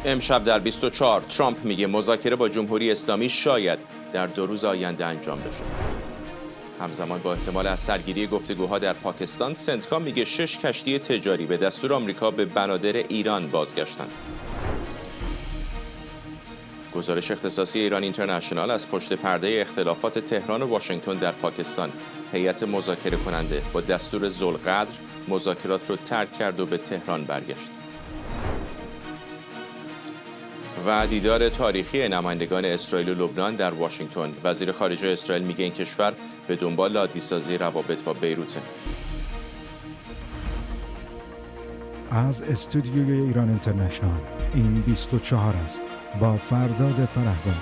امشب در 24 ترامپ میگه مذاکره با جمهوری اسلامی شاید در 2 روز آینده انجام بشه. همزمان با احتمال از سرگیری گفتگوها در پاکستان، سنتکام میگه 6 کشتی تجاری به دستور آمریکا به بنادر ایران بازگشتند. گزارش اختصاصی ایران اینترنشنال از پشت پرده اختلافات تهران و واشنگتن در پاکستان: هیئت مذاکره کننده با دستور ذوالقدر مذاکرات رو ترک کرد و به تهران برگشت. و دیدار تاریخی نمایندگان اسرائیل و لبنان در واشنگتن. وزیر خارجه اسرائیل میگه این کشور به دنبال عادی‌سازی روابط با بیروته. از استودیوی ایران اینترنشنال این 24 است با فرداد فرهزاد.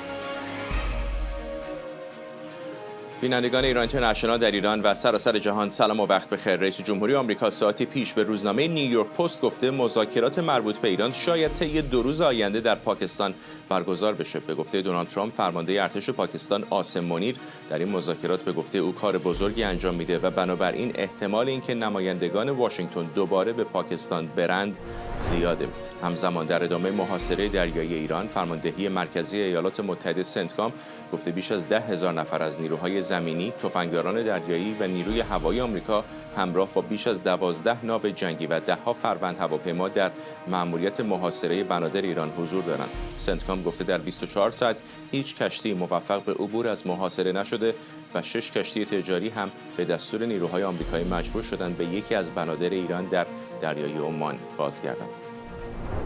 بینندگان ایران اینترنشنال در ایران و سراسر جهان سلام و وقت بخیر. رئیس جمهوری آمریکا ساعتی پیش به روزنامه نیویورک پست گفته مذاکرات مربوط به ایران شاید طی 2 روز آینده در پاکستان برگزار بشه. به گفته دونالد ترامپ، فرمانده ارتش پاکستان آسم منیر در این مذاکرات به گفته او کار بزرگی انجام میده و بنابراین احتمال اینکه نمایندگان واشنگتن دوباره به پاکستان برند زیاده. همزمان در ادامه محاصره دریایی ایران، فرماندهی مرکزی ایالات متحده سنتکام گفته بیش از 10,000 نفر از نیروهای زمینی، تفنگداران دریایی و نیروی هوایی آمریکا همراه با بیش از 12 ناو جنگی و 10 فروند هواپیما در مأموریت محاصره بنادر ایران حضور دارند. سنتکام گفته در 24 ساعت هیچ کشتی موفق به عبور از محاصره نشده و 6 کشتی تجاری هم به دستور نیروهای آمریکایی مجبور شدند به یکی از بنادر ایران در دریای عمان بازگردند.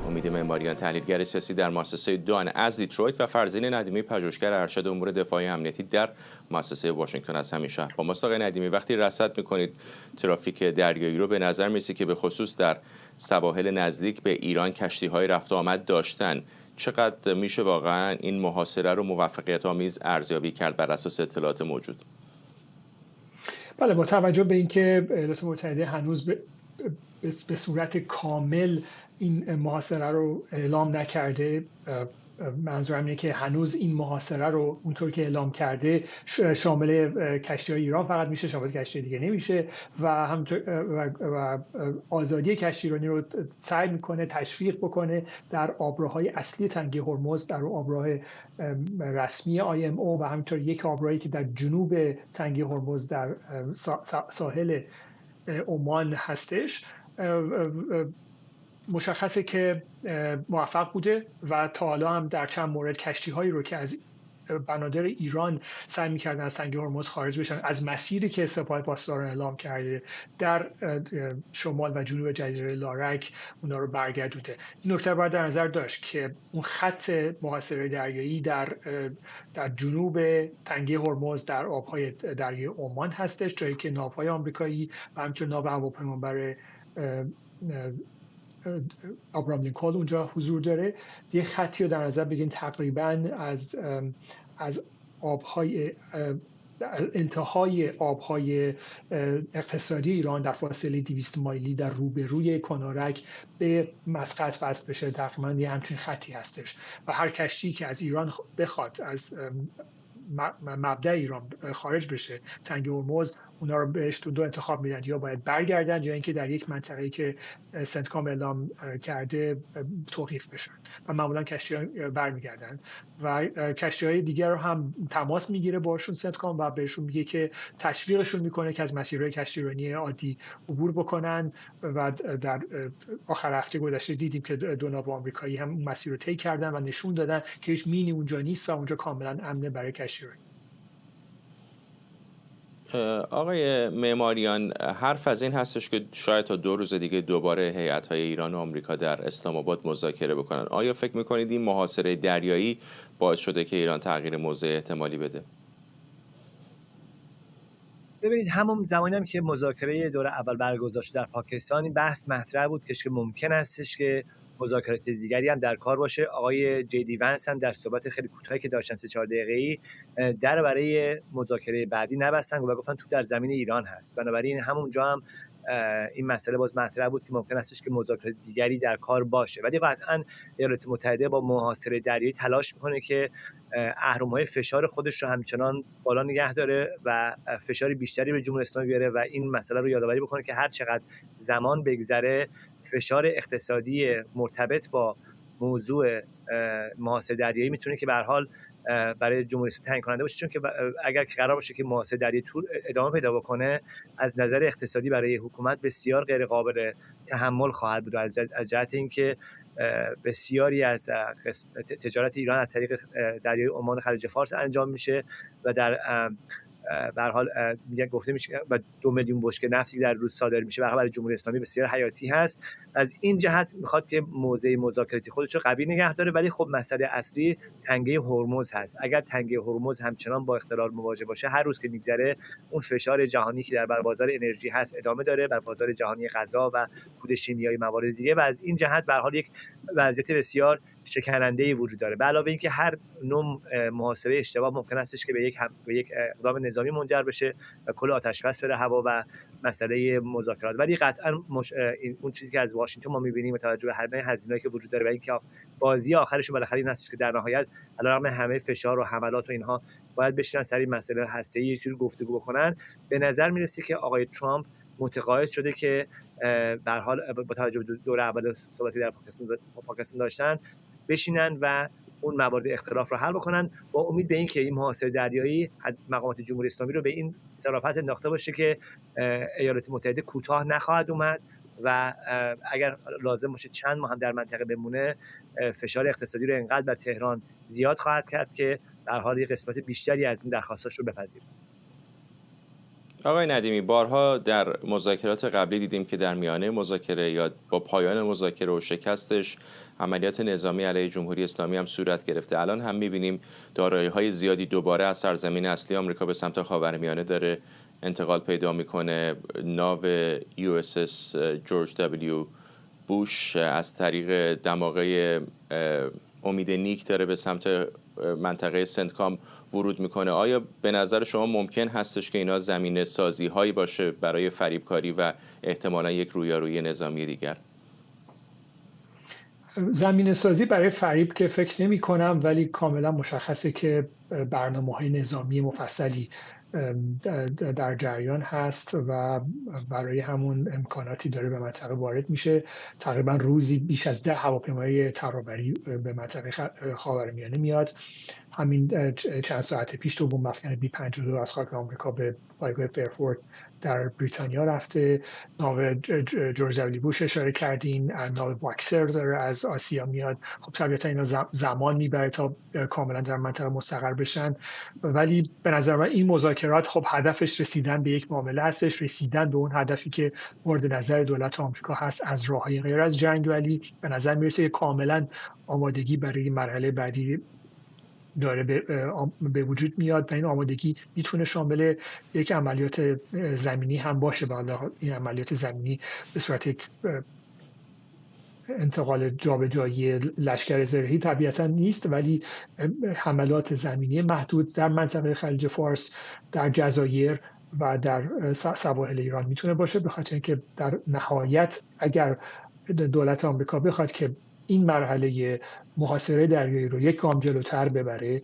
امید معماریان، تحلیلگر سیاسی در مؤسسه دان از دیترویت، و فرزین ندیمی، پژوهشگر ارشد امور دفاعی امنیتی در مؤسسه واشنگتن از همین شهر. با ما آقای ندیمی، وقتی رصد می‌کنید ترافیک دریایی رو، به نظر می‌رسه که به خصوص در سواحل نزدیک به ایران کشتی‌های رفت و آمد داشتن. چقدر میشه واقعا این محاصره رو موفقیت آمیز ارزیابی کرد بر اساس اطلاعات موجود؟ بله، با توجه به اینکه ایالات متحده هنوز به صورت کامل این محاصره رو اعلام نکرده، منظورم اینه که هنوز این محاصره رو اونطور که اعلام کرده شامل کشتی‌های ایران فقط میشه، شامل کشتی دیگه نمیشه و و آزادی کشتیرانی رو سعی میکنه تشویق بکنه در آبراهای اصلی تنگه هرمز، در آبراه رسمی IMO و همینطور یک آبراهی که در جنوب تنگه هرمز در ساحل عمان هستش. مشخصه که موفق بوده و تا حالا هم در چند مورد کشتی‌هایی رو که از بنادر ایران سعی می‌کردن از تنگه هرمز خارج بشن، از مسیری که سپاه پاسداران اعلام کرده در شمال و جنوب جزیره لارک اونا رو برگردونده. این نکته باید در نظر داشت که اون خط محاصره دریایی در جنوب تنگه هرمز در آب‌های دریای عمان هستش، جایی که ناوهای آمریکایی و همچنین ناو هواپیمابر ابراهام لینکلن اونجا حضور داره. یه خطی رو در نظر بگیرین تقریباً از آبهای انتهای آبهای اقتصادی ایران در فاصله 200 مایلی در روبروی کنارک به مسقط وصل بشه. تقریباً یه همچین خطی هستش و هر کشتی که از ایران بخواد از مبدأ ایران خارج بشه تنگه هرمز، اونا رو بهش دو انتخاب میدن: یا باید برگردن یا اینکه در یک منطقه‌ای که سنتکام اعلام کرده توقیف بشن و معمولا کشتی‌ها برمیگردن و کشتی‌های دیگر رو هم تماس میگیره باشون سنتکام و بهشون میگه که تشویقشون میکنه که از مسیرهای کشتیرانی عادی عبور بکنن و در آخر هفته گذشته دیدیم که 2 ناو آمریکایی هم اون مسیر رو طی کردن و نشون دادن که هیچ مینی اونجا نیست و اونجا کاملا امنه برای کشتیرانی. آقای معماریان، حرف از این هستش که شاید تا 2 روز دیگه دوباره هیئت‌های ایران و آمریکا در اسلام آباد مذاکره بکنن. آیا فکر می‌کنید این محاصره دریایی باعث شده که ایران تغییر موضع احتمالی بده؟ ببینید، همون زمانی هم که مذاکره دور اول برگزار شد در پاکستان، این بحث مطرح بود که ممکن هستش که مذاکرات دیگری هم در کار باشه. آقای جی ونس هم در صحبت خیلی کوتاهی که داشتن 3-4 دقیقه‌ای در برای مذاکره بعدی نبستن و گفتن تو در زمین ایران هست. بنابراین همونجا هم این مسئله باز مطرح بود که ممکن هستش که مذاکرات دیگری در کار باشه. ولی قطعاً ایالات متحده با محاصره دریایی تلاش میکنه که اهرم‌های فشار خودش رو همچنان بالا نگه داره و فشار بیشتری به جمهوری اسلامی بیاره و این مسئله رو یادآوری بکنه که هر چقدر زمان بگذره فشار اقتصادی مرتبط با موضوع محاصره دریایی میتونه که به هر حال برای جمهوری اسلامی تعیین کننده باشه، چون که اگر قرار باشه که محاصره دریایی طول ادامه پیدا بکنه از نظر اقتصادی برای حکومت بسیار غیر قابل تحمل خواهد بود، از جهت اینکه بسیاری از تجارت ایران از طریق دریای عمان خلیج فارس انجام میشه و در به هر حال گفته میشه و 2 میلیون بشکه نفتی در روز صادر میشه برای جمهوری اسلامی بسیار حیاتی هست. از این جهت میخواد که موضع مذاکراتی خودش رو قوی نگه داره، ولی خب مسئله اصلی تنگه هرمز هست. اگر تنگه هرمز همچنان با اختلال مواجه باشه، هر روز که میگذره اون فشار جهانی که در بازار انرژی هست ادامه داره، بر بازار جهانی غذا و کود شیمیایی موارد دیگه، و از این جهت به هر حال یک وضعیت بسیار شکننده‌ای وجود داره. به علاوه اینکه هر نوع محاصره اشتباه ممکن استش که به یک اقدام نظامی منجر بشه و کل آتش بس بره هوا و مسئله مذاکرات. ولی قطعا اون چیزی که از واشنگتن ما می‌بینیم توجه به همه هزینه‌ای که وجود داره و اینکه بازی آخرش بالاخره این هستش که در نهایت علیرغم همه فشار و حملات و اینها باید بشینن سر این مسئله هسته‌ای یه جوری گفتگو بکنن. به نظر میرسه که آقای ترامپ متقاعد شده که به هر حال با توجه به دور اول صحبتی در پاکستان داشتن بشینن و اون موارد اختلاف رو حل بکنن، با امید به این که این محاصره دریایی مقامات جمهوری اسلامی رو به این صرافت انداخته باشه که ایالات متحده کوتاه نخواهد اومد و اگر لازم باشه چند ماه هم در منطقه بمونه، فشار اقتصادی رو انقدر بر تهران زیاد خواهد کرد که در حال یک قسمت بیشتری از این درخواستاش رو بپذیره. آقای ندیمی، بارها در مذاکرات قبلی دیدیم که در میانه مذاکره یا با پایان مذاکره و شکستش عملیات نظامی علیه جمهوری اسلامی هم صورت گرفته. الان هم می‌بینیم دارایی‌های زیادی دوباره از سرزمین اصلی آمریکا به سمت خاورمیانه داره انتقال پیدا می‌کنه. ناو USS جورج دبلیو بوش از طریق دماغه امید نیک داره به سمت منطقه سنتکام ورود میکنه. آیا به نظر شما ممکن هستش که اینا زمینه سازی هایی باشه برای فریبکاری و احتمالا یک رویارویی نظامی دیگر؟ زمینه سازی برای فریب که فکر نمی کنم، ولی کاملا مشخصه که برنامه‌های نظامی مفصلی در جریان هست و برای همون امکاناتی داره به منطقه وارد میشه. تقریبا روزی بیش از 10 هواپیمای ترابری به منطقه خاورمیانه میاد. همین چند ساعت پیش تو بمب افکن B-52 از خاک آمریکا به پایگاه فرفورد در بریتانیا رفته. ناو جورج دبلیو بوش اشاره کردین، ناو باکسر داره از آسیا میاد. خب طبیعتا اینا زمان میبره تا کاملا در منطقه مستقر بشن، ولی به نظر من این مذاکرات خب هدفش رسیدن به یک معامله هستش، رسیدن به اون هدفی که مورد نظر دولت آمریکا هست از راههای غیر از جنگ. ولی به نظر میرسه کاملا آمادگی برای مرحله بعدی داره به وجود میاد و این آمادگی میتونه شامل یک عملیات زمینی هم باشه. و این عملیات زمینی به صورت یک انتقال جابجایی لشکر زرهی طبیعتا نیست، ولی حملات زمینی محدود در منطقه خلیج فارس، در جزایر و در سواحل ایران میتونه باشه، به خاطر اینکه در نهایت اگر دولت آمریکا بخواد که این مرحله محاصره دریایی رو یک گام جلوتر ببره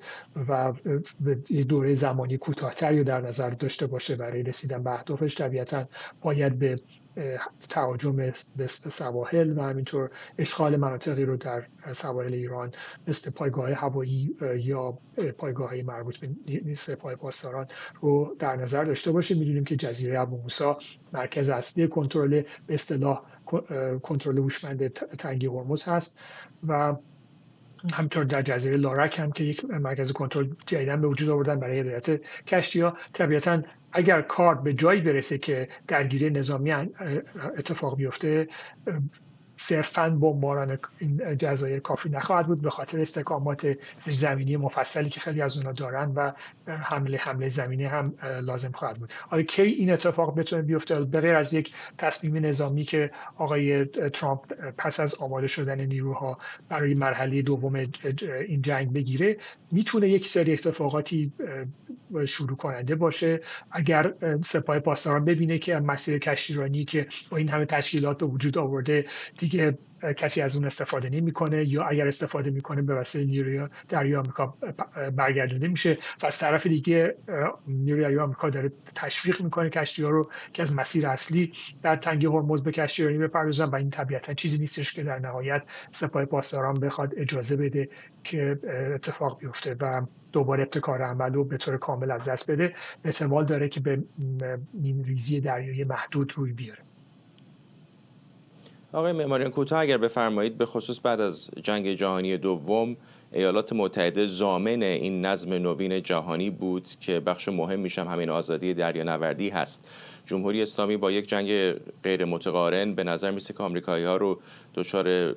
و به دوره زمانی کوتاه‌تری رو در نظر داشته باشه برای رسیدن به اهدافش، طبیعتاً باید به تهاجم به سواحل و همینطور اشغال مناطقی رو در سواحل ایران مثل پایگاه هوایی یا پایگاه‌های مربوط به سپاه پاسداران رو در نظر داشته باشه. می‌دونیم که جزیره ابو موسی مرکز اصلی کنترل به اصطلاح کنترل هوشمند تنگه هرمز هست و همینطور در جزیره لارک هم که یک مرکز کنترل جدیداً به وجود آوردن برای هدایت کشتی‌ها. طبیعتاً اگر کار به جایی برسه که درگیری نظامی اتفاق بیفته، صرفاً بمباران این جزایر کافی نخواهد بود، به خاطر استحکامات زیرزمینی مفصلی که خیلی از اونها دارن و حمله زمینی هم لازم خواهد بود. حالا کی این اتفاق بتونه بیفته به غیر از یک تصمیم نظامی که آقای ترامپ پس از آماده شدن نیروها برای مرحله دوم این جنگ بگیره، میتونه یک سری اتفاقاتی شروع کننده باشه. اگر سپاه پاسداران ببینه که مسیر کشتیرانی که با این همه تشکیلات به وجود آورده دیگه کسی از اون استفاده نمیکنه، یا اگر استفاده میکنه به واسطه نیروی دریایی آمریکا برگردونده میشه و از طرف دیگه نیروی دریایی آمریکا داره تشویق میکنه کشتی‌ها رو که از مسیر اصلی در تنگه هرمز به کشتیرانی بپردازن و این طبیعتا چیزی نیستش که در نهایت سپاه پاسداران بخواد اجازه بده که اتفاق بیفته و دوباره ابتکار عمل رو به طور کامل از دست بده. احتمال داره که به این ریزی دریایی محدود روی بیاره. آقای معماریان کوتاه اگر بفرمایید، به خصوص بعد از جنگ جهانی دوم ایالات متحده ضامن این نظم نوین جهانی بود که بخش مهمیش هم همین آزادی دریانوردی هست. جمهوری اسلامی با یک جنگ غیر متقارن به نظر میسه که آمریکایی‌ها رو دچار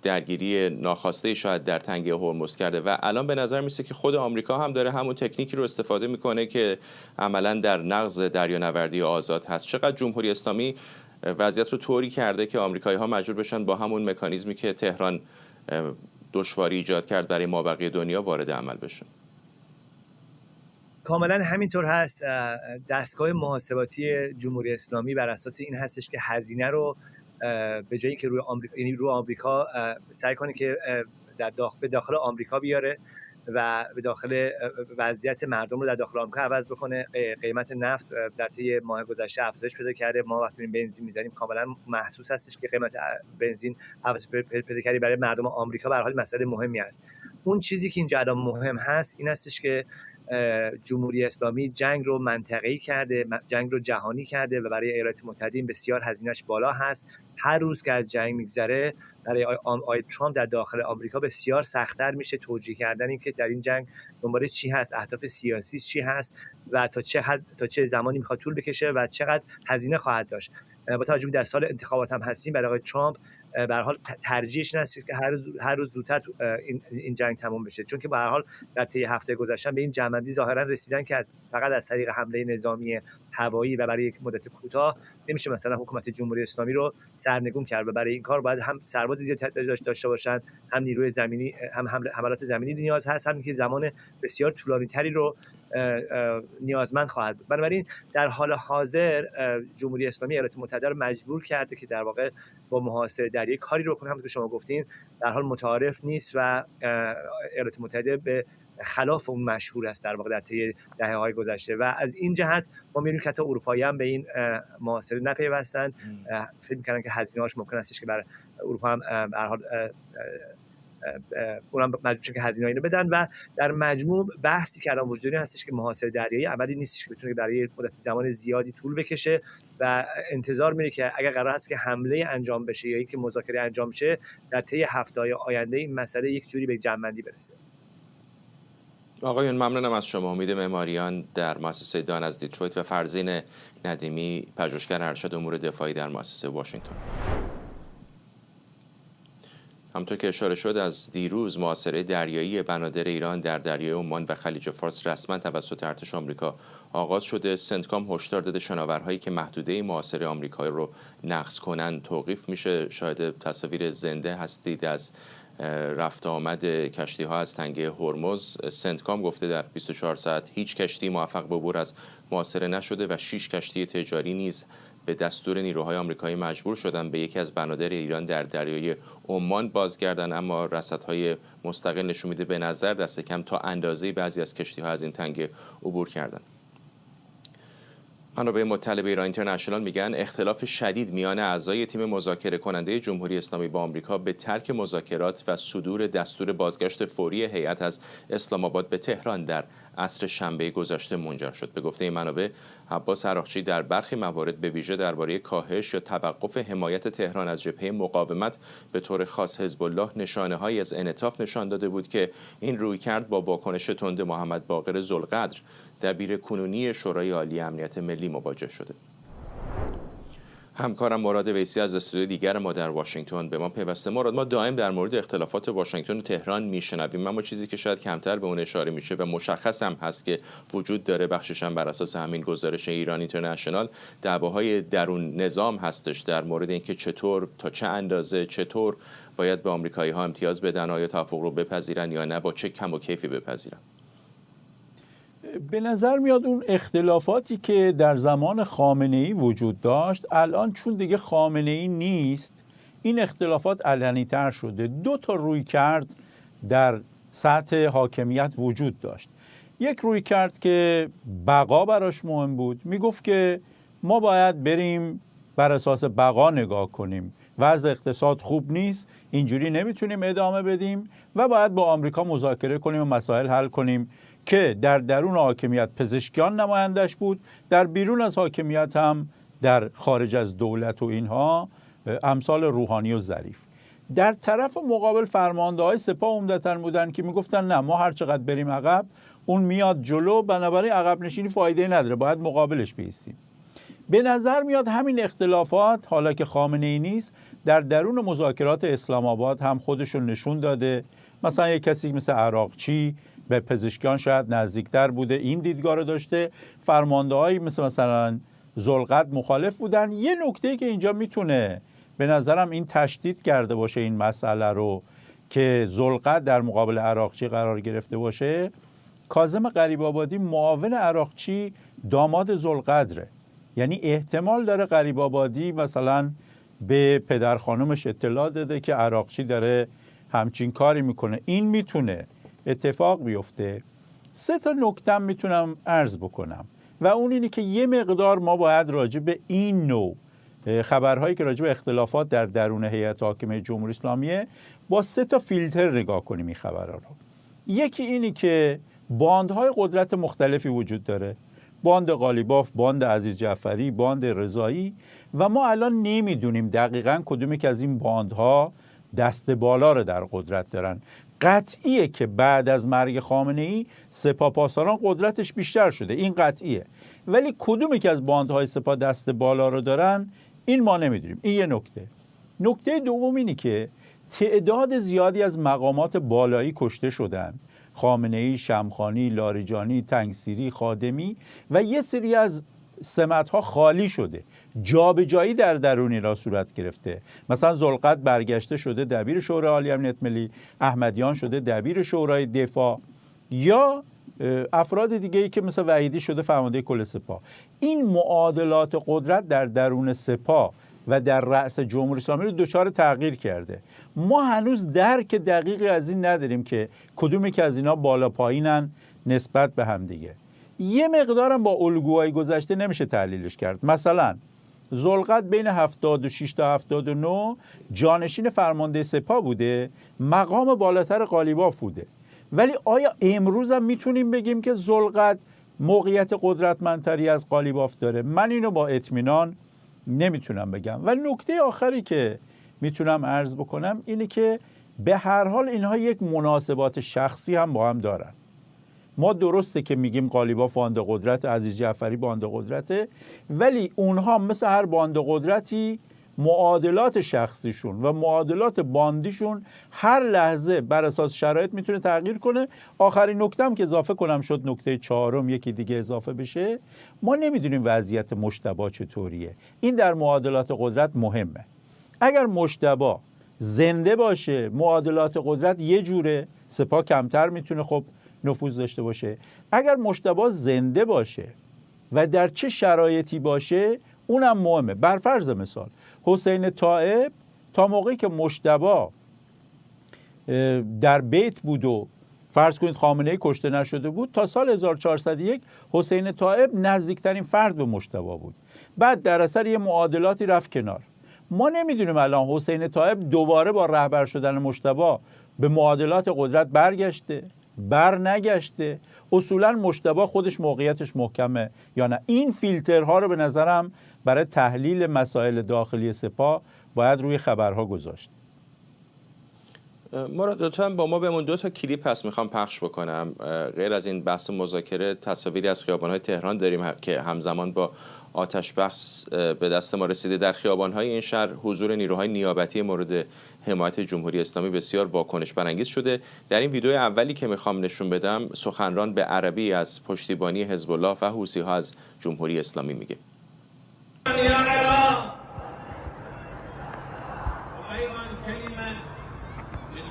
درگیری ناخواسته شاید در تنگه هرمز کرده و الان به نظر میسه که خود آمریکا هم داره همون تکنیکی رو استفاده میکنه که عملاً در نقض دریانوردی آزاد هست. چقدر جمهوری اسلامی وضعیت رو طوری کرده که آمریکایی‌ها مجبور بشن با همون مکانیزمی که تهران دشواری ایجاد کرد برای مابقی دنیا وارد عمل بشن؟ کاملا همینطور هست. دستگاه محاسباتی جمهوری اسلامی بر اساس این هستش که هزینه رو به جایی که روی آمریکا سعی کنه که به داخل آمریکا بیاره و به داخل وضعیت مردم رو در داخل آمریکا عوض بکنه. قیمت نفت در طی ماه گذشته افزایش پیدا کرده. ما وقتی بنزین می‌زنیم کاملا محسوس هستش که قیمت بنزین افزایش پیدا کرده. برای مردم آمریکا به هر حال مسئله مهمی است. اون چیزی که اینجا الان مهم هست این هستش که جمهوری اسلامی جنگ رو منطقه‌ای کرده، جنگ رو جهانی کرده و برای ایالات متحده بسیار هزینه‌اش بالا هست. هر روز که از جنگ میگذره برای آقای ترامپ در داخل آمریکا بسیار سخت‌تر میشه توجیه کردن این که در این جنگ دنبال چی هست، اهداف سیاسی چی هست و تا چه زمانی میخواد طول بکشه و چقدر هزینه خواهد داشت. با توجه به در سال انتخابات هم هستیم، برای آقای ترامپ به هر حال ترجیحش این است که هر روز زودتر این جنگ تموم بشه، چون که به هر حال در طی هفته گذشته به این جمع‌بندی ظاهرا رسیدن که فقط از طریق حمله نظامی هوایی و برای یک مدت کوتاه نمیشه مثلا حکومت جمهوری اسلامی رو سرنگون کرد و برای این کار باید هم سرباز زیاد داشته باشن، هم نیروی زمینی، هم حملات زمینی نیاز هست، هم که زمان بسیار طولانی‌تری رو نیازمند خواهد بود. بنابراین در حال حاضر جمهوری اسلامی ایالات متحده رو مجبور کرده که در واقع با محاصره دریایی کاری رو بکنه. همونطور که شما گفتین در حال متعارف نیست و ایالات متحده به خلاف اون مشهور است در واقع در طی دهه‌های گذشته و از این جهت ما می‌بینیم که حتی اروپایی هم به این محاصره نپیوستن. فکر می‌کنن که هزینه‌اش ممکن استش که برای اروپا هم به هر حال اونم مجبور که هزینه‌ای رو بدن و در مجموع بحثی که الان وجودی هستش که محاصره دریایی عملی نیستش که بتونه برای مدت زمان زیادی طول بکشه و انتظار میره که اگر قرار هست که حمله انجام بشه یا اینکه مذاکره انجام شه در طی هفته‌های آینده این مسئله یک جوری به جمع‌بندی برسه. آقایون ممنونم از شما. امید معماریان در مؤسسه دان از دیترویت و فرزین ندیمی پژوهشگر ارشد امور دفاعی در مؤسسه واشنگتن. همونطور که اشاره شد از دیروز محاصره دریایی بنادر ایران در دریای عمان و خلیج فارس رسما توسط ارتش آمریکا آغاز شده. سنتکام هشدار داده شناورهایی که محدوده محاصره آمریکا رو نقض کنن توقیف میشه. شاهد تصاویر زنده هستید از رفت آمد کشتی ها از تنگه هرمز. سنتکام گفته در 24 ساعت هیچ کشتی موفق به عبور از محاصره نشده و 6 کشتی تجاری نیز به دستور نیروهای آمریکایی مجبور شدن به یکی از بنادر ایران در دریای عمان بازگردن، اما رصدهای مستقل نشون میده به نظر دست کم تا اندازه بعضی از کشتی‌ها از این تنگه عبور کردن. منابع مطلع به ایران اینترنشنال میگن اختلاف شدید میان اعضای تیم مذاکره کننده جمهوری اسلامی با آمریکا به ترک مذاکرات و صدور دستور بازگشت فوری هیئت از اسلام آباد به تهران در عصر شنبه گذشته منجر شد. به گفته این منابع عباس عراقچی در برخی موارد به ویژه درباره کاهش یا توقف حمایت تهران از جبهه مقاومت به طور خاص حزب الله نشانه‌هایی از انعطاف نشان داده بود که این رویکرد با واکنش تند محمد باقر ذوالقدر دبیر کنونی شورای عالی امنیت ملی مواجه شده. همکارم مراد ویسی از استودیو دیگر ما در واشنگتن به ما پیوسته. مراد، ما دائم در مورد اختلافات واشنگتن و تهران میشنویم، اما چیزی که شاید کمتر به اون اشاره میشه و مشخص هم هست که وجود داره، بخشش هم بر اساس همین گزارش ایران اینترنشنال، دعواهای درون نظام هستش در مورد اینکه چطور، تا چه اندازه، چطور باید به آمریکایی‌ها امتیاز بدن، آیا توافق رو بپذیرن یا نه، با چه کم و کیفی بپذیرن. به نظر میاد اون اختلافاتی که در زمان خامنه‌ای وجود داشت الان چون دیگه خامنه‌ای نیست این اختلافات علنی‌تر شده. 2 تا رویکرد در سطح حاکمیت وجود داشت. یک رویکرد که بقا براش مهم بود، میگفت که ما باید بریم بر اساس بقا نگاه کنیم، وضع اقتصاد خوب نیست، اینجوری نمیتونیم ادامه بدیم و باید با آمریکا مذاکره کنیم و مسائل حل کنیم که در درون حاکمیت پزشکیان نمایندش بود، در بیرون از حاکمیت هم در خارج از دولت و اینها امثال روحانی و ظریف. در طرف مقابل فرمانده‌های سپاه عمدتاً بودن که میگفتن نه، ما هر چقدر بریم عقب اون میاد جلو، بنابراین عقب نشینی فایده نداره، باید مقابلش بایستیم. به نظر میاد همین اختلافات، حالا که خامنه‌ای نیست، در درون مذاکرات اسلام آباد هم خودشون نشون داده. مثلا یک کسی مثل عراقچی به پزشکیان شاید نزدیکتر بوده، این دیدگاه رو داشته. فرمانده‌هایی مثلا ذوالقرد مخالف بودن. یه نکته‌ای که اینجا میتونه به نظرم این تشدید کرده باشه این مسئله رو که ذوالقرد در مقابل عراقچی قرار گرفته باشه، کاظم غریب‌آبادی معاون عراقچی داماد ذوالقرده. یعنی احتمال داره غریب‌آبادی مثلا به پدر خانومش اطلاع داده که عراقچی داره همچین کاری میکنه. این میتونه اتفاق بیفته. 3 تا نکته میتونم عرض بکنم و اون اینه که یه مقدار ما باید راجع به این نوع خبرهایی که راجع به اختلافات در درون هیئت حاکمه جمهوری اسلامی با 3 تا فیلتر نگاه کنیم این خبرها رو. یکی اینی که باندهای قدرت مختلفی وجود داره، باند قالیباف، باند عزیز جعفری، باند رضایی، و ما الان نمیدونیم دقیقاً کدومی که از این باندها دست بالا رو در قدرت دارن. قطعیه که بعد از مرگ خامنه‌ای سپاهپاسداران قدرتش بیشتر شده، این قطعیه، ولی کدومی که از باندهای سپاه دست بالا رو دارن این ما نمیدونیم. این یه نکته. نکته دوم اینه که تعداد زیادی از مقامات بالایی کشته شدن، خامنه‌ای، شمخانی، لاریجانی، تنگسیری، خادمی، و یه سری از سمت‌ها خالی شده، جابجایی در درونی را صورت گرفته. مثلا ذوالقرد برگشته شده دبیر شورای عالی امنیت ملی، احمدیان شده دبیر شورای دفاع، یا افراد دیگه‌ای که مثل وحیدی شده فرمانده کل سپاه. این معادلات قدرت در درون سپاه و در رأس جمهوری اسلامی رو دچار تغییر کرده. ما هنوز درک دقیقی از این نداریم که کدومی که از اینا بالا پایینن نسبت به هم دیگه. یه مقدارم با الگوهای گذشته نمیشه تحلیلش کرد. مثلا ذوالقرد بین 76 تا 79 جانشین فرمانده سپاه بوده، مقام بالاتر قالیباف بوده، ولی آیا امروز هم میتونیم بگیم که ذوالقرد موقعیت قدرتمندتری از قالیباف داره؟ من اینو با اطمینان نمیتونم بگم. و نکته آخری که میتونم عرض بکنم اینه که به هر حال اینها یک مناسبات شخصی هم با هم دارن. ما درسته که میگیم قالیباف باند قدرت، عزیز جعفری باند قدرته، ولی اونها مثل هر باند قدرتی معادلات شخصیشون و معادلات باندیشون هر لحظه بر اساس شرایط میتونه تغییر کنه. آخرین نکته‌ام که اضافه کنم شد نکته 4م، یکی دیگه اضافه بشه. ما نمیدونیم وضعیت مجتبی چطوریه. این در معادلات قدرت مهمه. اگر مجتبی زنده باشه معادلات قدرت یه جوره، سپاه کمتر میتونه خب نفوذ داشته باشه. اگر مجتبی زنده باشه و در چه شرایطی باشه اونم مهمه. بر فرض مثال حسین طایب تا موقعی که مجتبی در بیت بود و فرض کنید خامنه‌ای کشته نشده بود، تا سال 1401 حسین طایب نزدیکترین فرد به مجتبی بود. بعد در اثر یه معادلاتی رفت کنار. ما نمیدونیم الان حسین طایب دوباره با رهبر شدن مجتبی به معادلات قدرت برگشته، بر نگشته. اصولا مجتبی خودش موقعیتش محکمه یا نه. این فیلترها رو به نظرم برای تحلیل مسائل داخلی سپاه باید روی خبرها گذاشت. مراد لطفاً با ما بمون. 2 تا کلیپ هست میخوام پخش بکنم. غیر از این بحث مذاکره تصاویری از خیابان‌های تهران داریم که همزمان با آتش بس به دست ما رسیده. در خیابان‌های این شهر حضور نیروهای نیابتی مورد حمایت جمهوری اسلامی بسیار واکنش برانگیز شده. در این ویدیو اولی که میخوام نشون بدم سخنران به عربی از پشتیبانی حزب الله و حوثی‌ها از جمهوری اسلامی میگه.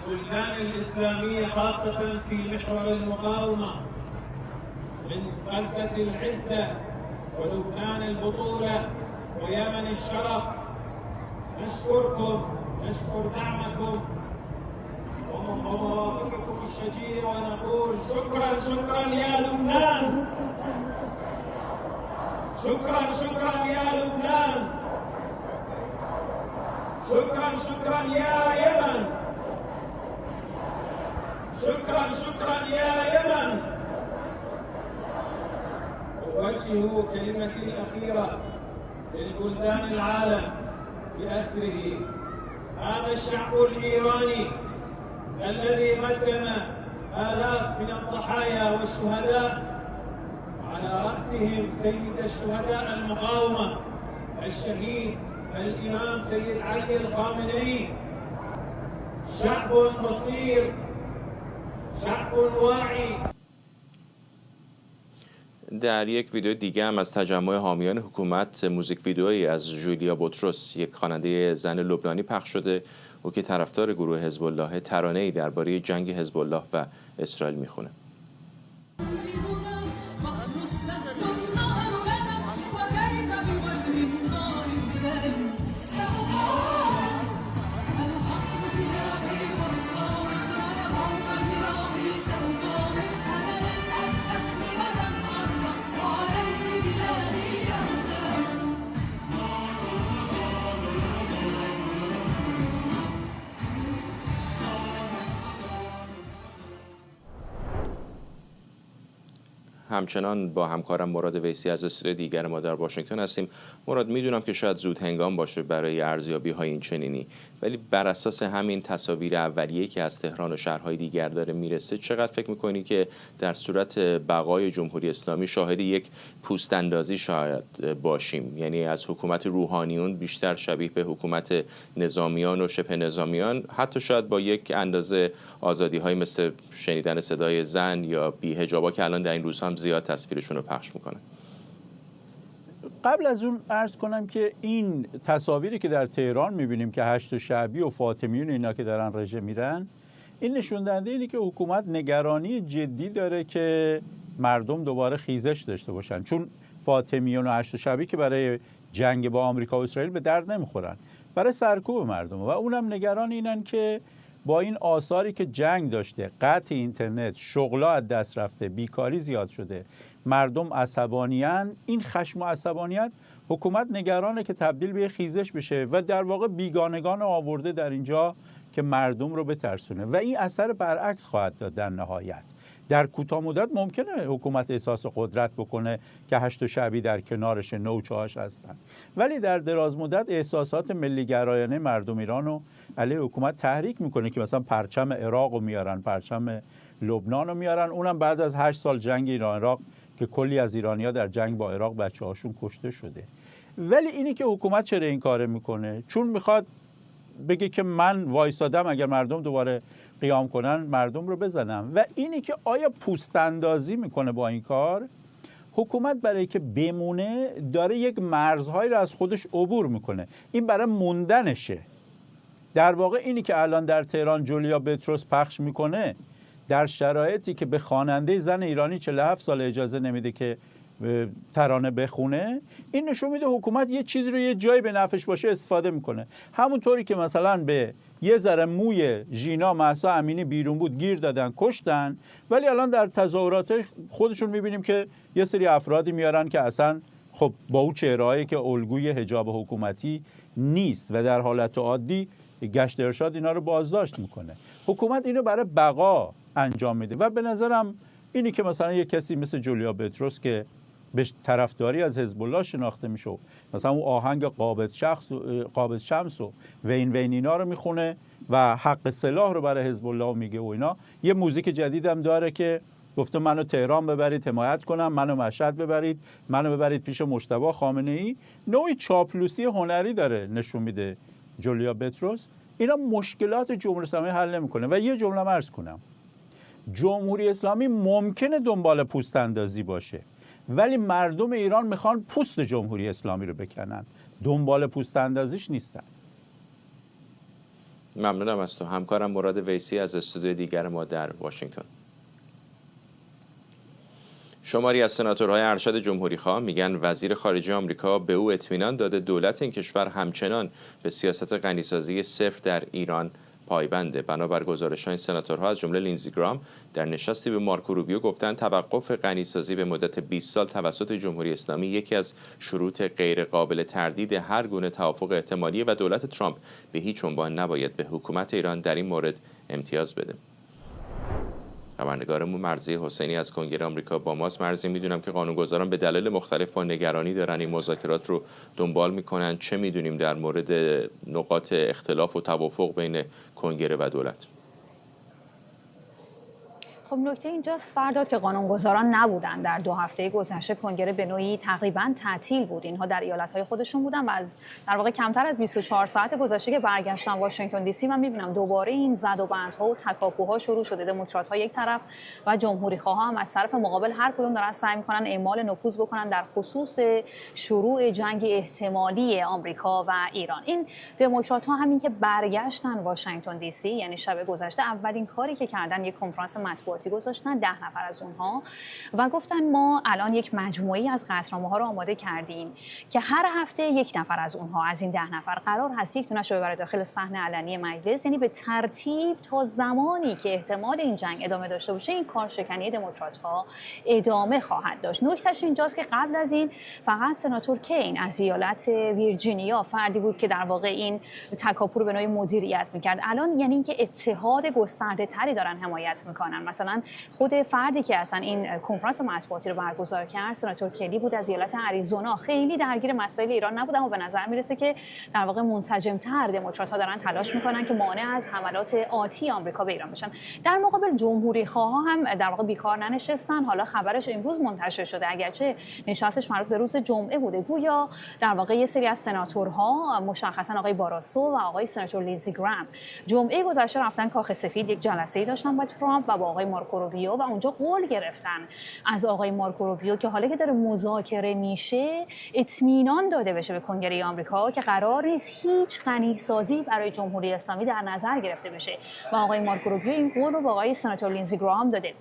البلدان الإسلامية خاصة في محور المقاومة من فلسة العزة ولبنان البطولة ويمن الشرف. نشكركم نشكر دعمكم ومواقفكم الشجيعة ونقول شكرا شكرا يا لبنان، شكرا شكرا يا لبنان، شكرا شكرا يا يمن، شكرا شكرا يا يمن. أوجه كلمتي الأخيرة للبلدان العالم بأسره. هذا الشعب الإيراني الذي قدم آلاف من الضحايا والشهداء، على رأسهم سيد الشهداء المقاومة الشهيد الإمام سيد علي الخامنئي، شعب بصير، شعب واعي. در یک ویدیو دیگه هم از تجمع حامیان حکومت موزیک ویدئویی از جولیا بوتروس، یک خواننده زن لبنانی پخش شده و که طرفدار گروه حزب الله، ترانه‌ای درباره جنگ حزب الله و اسرائیل میخونه. همچنان با همکارم مراد ویسی از استودیو دیگر ما در واشنگتن هستیم. مراد، میدونم که شاید زود هنگام باشه برای ارزیابی های این چنینی، ولی بر اساس همین تصاویر اولیه‌ای که از تهران و شهرهای دیگر داره میرسه، چقدر فکر میکنی که در صورت بقای جمهوری اسلامی شاهد یک پوست اندازی شاید باشیم؟ یعنی از حکومت روحانیون بیشتر شبیه به حکومت نظامیان و شبه نظامیان، حتی شاید با یک اندازه آزادی های مثل شنیدن صدای زن یا بی‌حجابا که الان در این روزها هم زیاد تصویرشون رو پخش میکنه. قبل از اون عرض کنم که این تصاویری که در تهران میبینیم که هشت شعبی و فاطمیون اینا که دارن رژه میرن، این نشون دهنده اینه که حکومت نگرانی جدی داره که مردم دوباره خیزش داشته باشن، چون فاطمیون و هشت شعبی که برای جنگ با آمریکا و اسرائیل به درد نمیخورن، برای سرکوب مردم، و اونم نگران اینن که با این آثاری که جنگ داشته، قطع اینترنت، شغلا از دست رفته، بیکاری زیاد شده، مردم عصبانیان، این خشم و عصبانیت حکومت نگرانه که تبدیل به حزب بشه و در واقع بیگانگان آورده در اینجا که مردم رو بترسونه و این اثر برعکس خواهد داد. در نهایت در کوتاه مدت ممکنه حکومت احساس قدرت بکنه که هشت شعبی در کنارش، نوچه‌هاش هستن، ولی در دراز مدت احساسات ملی گرایانه مردم ایران رو علیه حکومت تحریک میکنه که مثلا پرچم عراق رو میارن، پرچم لبنان رو میارن، اونم بعد از 8 سال جنگ ایران عراق که کلی از ایرانی‌ها در جنگ با عراق بچه‌هاشون کشته شده. ولی اینی که حکومت چرا این کارو میکنه؟ چون میخواد بگه که من وایسادم اگر مردم دوباره قیام کنن مردم رو بزنم. و اینی که آیا پوست اندازی میکنه با این کار؟ حکومت برای که بمونه داره یک مرزهایی رو از خودش عبور میکنه، این برای موندنشه. در واقع اینی که الان در تهران جولیا بوتروس پخش میکنه در شرایطی که به خواننده زن ایرانی 47 سال اجازه نمیده که ترانه بخونه، این نشون میده حکومت یه چیزی رو یه جایی به نفعش باشه استفاده میکنه. همونطوری که مثلا به یه ذره موی ژینا مهسا امینی بیرون بود گیر دادن، کشتن، ولی الان در تظاهرات خودشون میبینیم که یه سری افرادی میارن که اصلا خب با اون چهرهایی که الگوی حجاب حکومتی نیست و در حالت عادی گشت ارشاد اینا رو بازداشت میکنه. حکومت اینو برای بقا انجام میده و به نظرم اینی که مثلا یه کسی مثل جولیا بوتروس که به طرفداری از حزب الله شناخته میشه، مثلا اون آهنگ قابض شمس و وین اینا رو میخونه و حق سلاح رو برای حزب الله میگه و اینا. یه موزیک جدیدم داره که گفته منو تهران ببرید حمایت کنم، منو مشهد ببرید، منو ببرید پیش مجتبی خامنه‌ای. نوعی چاپلوسی هنری داره نشون میده جولیا بوتروس. اینا مشکلات جمهوری اسلامی حل نمیکنه. و یه جمله عرض کنم، جمهوری اسلامی ممکنه دنبال پوست اندازی باشه، ولی مردم ایران میخوان پوست جمهوری اسلامی رو بکنن، دنبال پوست اندازیش نیستن. ممنونم از تو. همکارم مراد ویسی از استودیو دیگر ما در واشنگتن. شماری از سناتورهای ارشد جمهوری‌خواه میگن وزیر خارجه آمریکا به او اطمینان داده دولت این کشور همچنان به سیاست غنیسازی صفر در ایران پایبنده. بنابر گزارش‌های این سناتورها از جمله لینزی گرام در نشستی به مارکو روبیو گفتند توقف غنیسازی به مدت 20 سال توسط جمهوری اسلامی یکی از شروط غیر قابل تردید هر گونه توافق احتمالی و دولت ترامپ به هیچ عنوان نباید به حکومت ایران در این مورد امتیاز بده. خبرنگارمون مرضیه حسینی از کنگره آمریکا با ماست. مرضیه، میدونم که قانونگذاران به دلایل مختلف با نگرانی دارن این مذاکرات رو دنبال میکنن. چه میدونیم در مورد نقاط اختلاف و توافق بین کنگره و دولت؟ خب نکته اینجاست فرداد که قانونگذاران نبودن در 2 هفته گذشته. کنگره به نوعی تقریبا تعطیل بود. اینها در ایالت‌های خودشون بودن و از در واقع کمتر از 24 ساعت گذشته که برگشتن واشنگتن دی سی من می‌بینم دوباره این زد و بندها و تکاپوها شروع شده. دموکرات‌ها یک طرف و جمهوری‌خواها هم از طرف مقابل هر کدوم دارن سعی می‌کنن اعمال نفوذ بکنن در خصوص شروع جنگ احتمالی آمریکا و ایران. این دموکرات‌ها همین که برگشتن واشنگتن دی سی، یعنی شب گذشته، اولین کاری که کردن یک کنفرانس مطبوعاتی گذاشتن 10 نفر از اونها و گفتن ما الان یک مجموعه‌ای از قطعنامه‌ها رو آماده کردیم که هر هفته یک نفر از اونها از این 10 نفر قرار هست یک دونه‌شو ببره داخل صحن علنی مجلس، یعنی به ترتیب تا زمانی که احتمال این جنگ ادامه داشته باشه این کارشکنی دموکرات‌ها ادامه خواهد داشت. نکتهش اینجاست که قبل از این فقط سناتور کین از ایالت ویرجینیا فردی بود که در واقع این تکاپو رو به نوعی مدیریت می‌کرد. الان یعنی اینکه اتحاد گسترده‌تری دارن حمایت می‌کنن. مثلا خود فردی که اصلا این کنفرانس مطبوعاتی رو برگزار کرد سناتور کلی بود از ایالت آریزونا. خیلی درگیر مسائل ایران نبودن و به نظر میرسه که در واقع منسجم‌تر دموکرات‌ها دارن تلاش میکنن که مانع از حملات آتی آمریکا به ایران بشن. در مقابل جمهوری‌خواها هم در واقع بیکار ننشستن. حالا خبرش امروز منتشر شده، اگرچه نشستش مربوط به روز جمعه بوده. گویا در واقع یه سری از سناتورها، مشخصا آقای باراسو و آقای سناتور لینزی گرام، جمعه گذشته رفتن کاخ سفید، یک جلسه‌ای داشتن با ترامپ و با آقای مارکو روبیو و اونجا قول گرفتن از آقای مارکو روبیو که حالا که داره مذاکره میشه اطمینان داده بشه به کنگره آمریکا که قرار نیست هیچ غنیسازی برای جمهوری اسلامی در نظر گرفته بشه و آقای مارکو روبیو این قول رو با آقای سناتور لینزی گرام داده.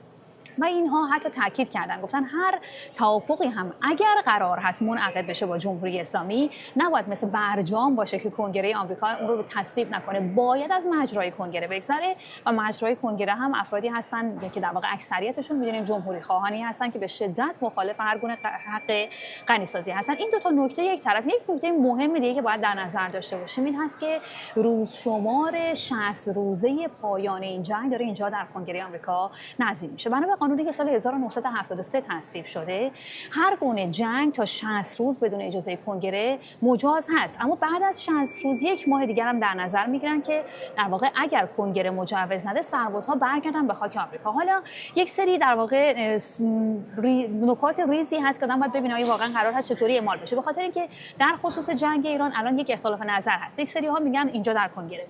و اینها حتی تاکید کردن، گفتن هر توافقی هم اگر قرار هست منعقد بشه با جمهوری اسلامی نباید مثل برجام باشه که کنگره آمریکا اون رو تصویب نکنه، باید از مجرای کنگره بگذره و مجرای کنگره هم افرادی هستن که در واقع اکثریتشون می‌دونیم جمهوری خواهانی هستن که به شدت مخالف هر گونه حق غنیسازی هستن. این دو تا نکته یک طرف. یک نکته مهم دیگه که باید در نظر داشته باشیم این هست که روز شمار 60 روزه پایان این جنگ داره اینجا در کنگره آمریکا نزدیک میشه. بنابراین قانونی که سال 1973 تصویب شده هر گونه جنگ تا 60 روز بدون اجازه کنگره مجاز هست، اما بعد از 60 روز یک ماه دیگر هم در نظر میگیرن که در واقع اگر کنگره مجوز نده سربازها برگردن به خاک آمریکا. حالا یک سری در واقع نکات ریزی هست که آدم باید ببینه آیا واقعا قرار هست چطوری اعمال بشه، به خاطر اینکه در خصوص جنگ ایران الان یک اختلاف نظر هست. یک سری ها میگن اینجا در کنگره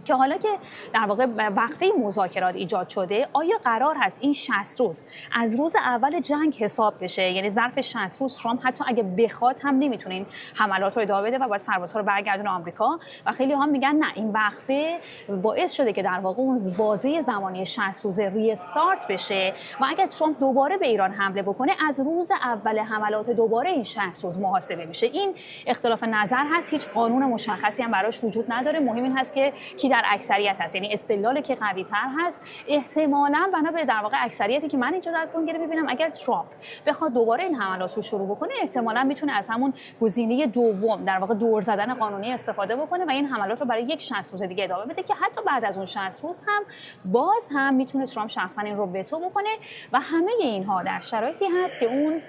که حالا که در واقع وقفه مذاکرات ایجاد شده آیا قرار هست این 60 روز از روز اول جنگ حساب بشه، یعنی ظرف 60 روز ترامپ حتی اگه بخواد هم نمیتونه این حملات رو ادامه بده و باید سربازها رو برگردونه آمریکا و خیلی ها میگن نه این وقفه باعث شده که در واقع اون بازه زمانی 60 روزه ریستارت بشه و اگه ترامپ دوباره به ایران حمله بکنه از روز اول حملات دوباره این 60 روز محاسبه میشه. این اختلاف نظر هست، هیچ قانون مشخصی هم براش وجود نداره. مهم این هست که در اکثریت هست، یعنی استدلال که قوی تر هست احتمالاً بنا به در واقع اکثریتی که من اینجا در کنگره می‌بینم اگر ترامپ بخواد دوباره این حملات رو شروع بکنه احتمالاً میتونه از همون گزینه دوم در واقع دور زدن قانونی استفاده بکنه و این حملات رو برای یک 60 روز دیگه ادامه بده که حتی بعد از اون 60 روز هم باز هم میتونه ترامپ شخصا این رو وتو بکنه و همه اینها در شرایطی هست که اون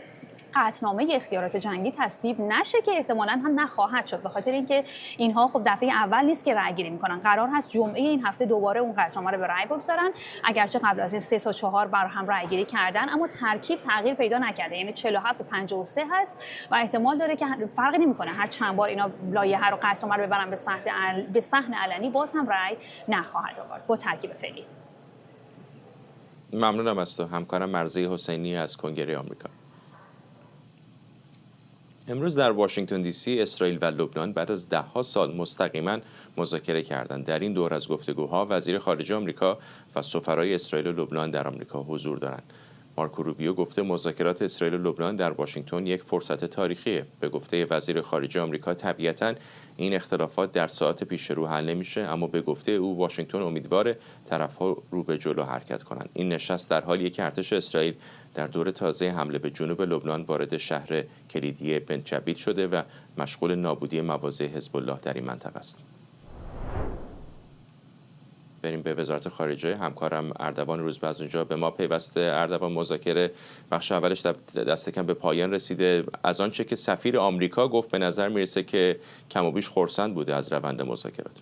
قطعنامه اختیارات جنگی تصویب نشه که احتمالاً هم نخواهد شد، به خاطر اینکه اینها خب دفعه اول نیست که رأی گیری میکنن. قرار هست جمعه این هفته دوباره اون قطعنامه رو به رأی بگذارن، اگرچه قبل از این 3 تا 4 بار هم رأی گیری کردن اما ترکیب تغییر پیدا نکرده، یعنی 47 به 53 هست و احتمال داره که فرقی نمیکنه هر چند بار اینا لایحه رو قطعنامه رو ببرن به صحن علنی باز هم رأی نخواهد آورد با ترکیب فعلی. ممنونم از تو همکارم مرضیه حسینی از کنگره آمریکا. امروز در واشنگتن دی سی اسرائیل و لبنان بعد از 10 سال مستقیما مذاکره کردند. در این دور از گفتگوها وزیر خارجه آمریکا و سفرای اسرائیل و لبنان در آمریکا حضور دارند. مارکو روبیو گفته مذاکرات اسرائیل و لبنان در واشنگتن یک فرصت تاریخیه. به گفته وزیر خارجه آمریکا طبیعتاً این اختلافات در ساعات پیش رو حل نمیشه، اما به گفته او واشنگتن امیدواره طرف‌ها رو به جلو حرکت کنند. این نشست در حالیه که ارتش اسرائیل در دور تازه حمله به جنوب لبنان وارد شهر کلیدی بن جبیل شده و مشغول نابودی مواضع حزب الله در این منطقه است. بریم به وزارت خارجه. همکارم اردوان روزبه از اونجا به ما پیوسته. اردوان، مذاکره بخش اولش دست کم به پایان رسیده. از آنچه که سفیر آمریکا گفت به نظر میرسه که کم و بیش خرسند بوده از روند مذاکرات.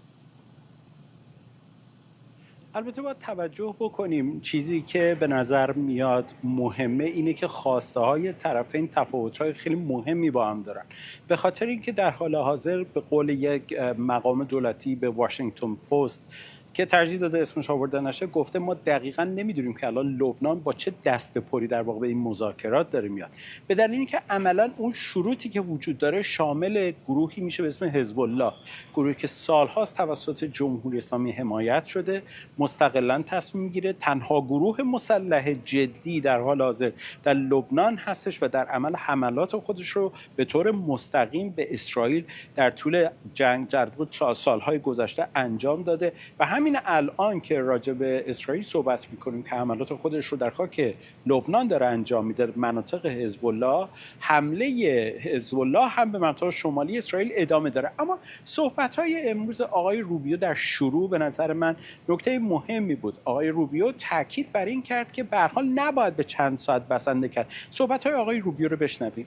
البته باید توجه بکنیم چیزی که به نظر میاد مهمه اینه که خواسته های طرفین تفاوت‌های خیلی مهمی با هم دارن، به خاطر اینکه در حال حاضر به قول یک مقام دولتی به واشنگتن پست که ترجیح داده اسمش آورده نشه گفته ما دقیقاً نمیدونیم که الان لبنان با چه دست پری در واقع به این مذاکرات داره میاد، به دلیل اینکه عملاً اون شروطی که وجود داره شامل گروهی میشه به اسم حزب الله، گروهی که سالهاست توسط جمهوری اسلامی حمایت شده، مستقلاً تصمیم میگیره، تنها گروه مسلح جدی در حال حاضر در لبنان هستش و در عمل حملات خودش رو به طور مستقیم به اسرائیل در طول جنگ در سالهای گذشته انجام داده و همین الان که راجع به اسرائیل صحبت می‌کنیم که حملات خودش رو در خاک لبنان داره انجام میده، مناطق حزب الله، حمله حزب الله هم به مناطق شمالی اسرائیل ادامه داره. اما صحبت‌های امروز آقای روبیو در شروع به نظر من نکته مهمی بود. آقای روبیو تاکید بر این کرد که به هر حال نباید به چند ساعت بسنده کرد. صحبت‌های آقای روبیو رو بشنویم.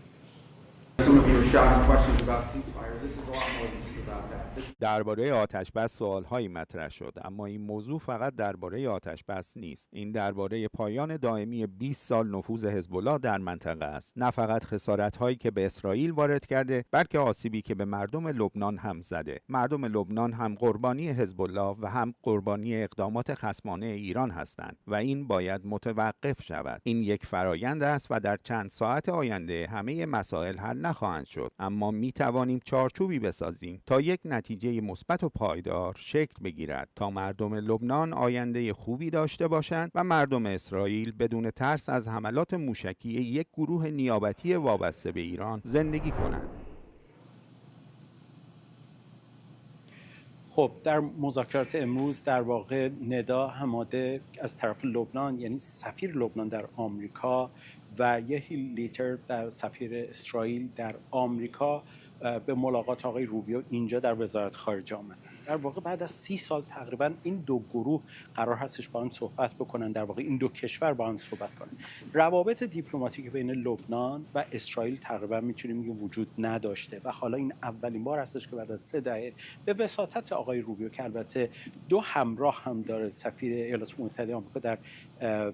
درباره آتش‌بس سوال‌هایی مطرح شد، اما این موضوع فقط درباره آتش‌بس نیست. این درباره پایان دائمی 20 سال نفوذ حزب الله در منطقه است. نه فقط خسارت‌هایی که به اسرائیل وارد کرده، بلکه آسیبی که به مردم لبنان هم زده. مردم لبنان هم قربانی حزب الله و هم قربانی اقدامات خصمانه ایران هستند و این باید متوقف شود. این یک فرایند است و در چند ساعت آینده همه مسائل حل نخواهند شد، اما می توانیم چارچوبی بسازیم تا یک نتیجه مثبت و پایدار شکل بگیرد تا مردم لبنان آینده خوبی داشته باشند و مردم اسرائیل بدون ترس از حملات موشکی یک گروه نیابتی وابسته به ایران زندگی کنند. خب در مذاکرات امروز در واقع ندا حماده از طرف لبنان، یعنی سفیر لبنان در آمریکا و یهیل لیتر در سفیر اسرائیل در آمریکا به ملاقات آقای روبیو اینجا در وزارت خارجه آمد. در واقع بعد از 30 سال تقریبا این دو گروه قرار هستش با هم صحبت بکنن، در واقع این دو کشور با هم صحبت کنن. روابط دیپلماتیک بین لبنان و اسرائیل تقریبا میتونیم بگیم وجود نداشته و حالا این اولین بار هستش که بعد از 3 دهه به وساطت آقای روبیو که البته دو همراه هم داره، سفیر ایالات متحده آمریکا در